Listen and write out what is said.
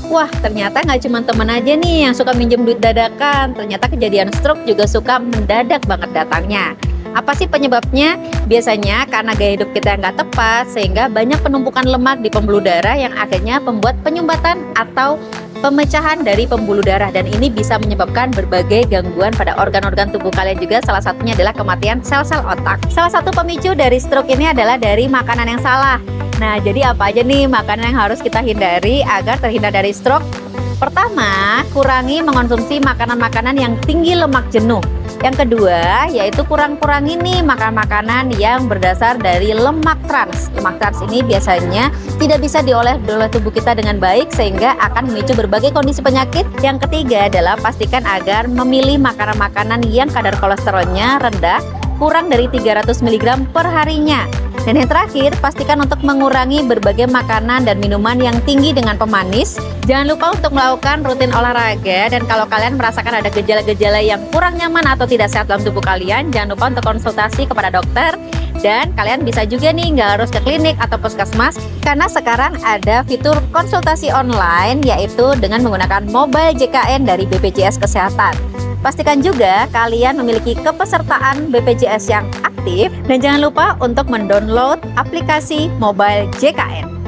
Wah, ternyata nggak cuma temen aja nih yang suka minjem duit dadakan. Ternyata kejadian stroke juga suka mendadak banget datangnya. Apa sih penyebabnya? Biasanya karena gaya hidup kita yang nggak tepat, sehingga banyak penumpukan lemak di pembuluh darah yang akhirnya membuat penyumbatan atau pemecahan dari pembuluh darah. Dan ini bisa menyebabkan berbagai gangguan pada organ-organ tubuh kalian juga. Salah satunya adalah kematian sel-sel otak. Salah satu pemicu dari stroke ini adalah dari makanan yang salah. Nah, jadi apa aja nih makanan yang harus kita hindari agar terhindar dari stroke? Pertama, kurangi mengonsumsi makanan-makanan yang tinggi lemak jenuh. Yang kedua, yaitu kurang-kurangi nih makan makanan yang berdasar dari lemak trans. Lemak trans ini biasanya tidak bisa diolah oleh tubuh kita dengan baik sehingga akan memicu berbagai kondisi penyakit. Yang ketiga adalah pastikan agar memilih makanan-makanan yang kadar kolesterolnya rendah, kurang dari 300 mg per harinya. Dan yang terakhir, pastikan untuk mengurangi berbagai makanan dan minuman yang tinggi dengan pemanis. Jangan lupa untuk melakukan rutin olahraga, dan kalau kalian merasakan ada gejala-gejala yang kurang nyaman atau tidak sehat dalam tubuh kalian, jangan lupa untuk konsultasi kepada dokter. Dan kalian bisa juga nih, nggak harus ke klinik atau puskesmas, karena sekarang ada fitur konsultasi online, yaitu dengan menggunakan mobile JKN dari BPJS Kesehatan. Pastikan juga kalian memiliki kepesertaan BPJS yang aktif, dan jangan lupa untuk mendownload aplikasi mobile JKN.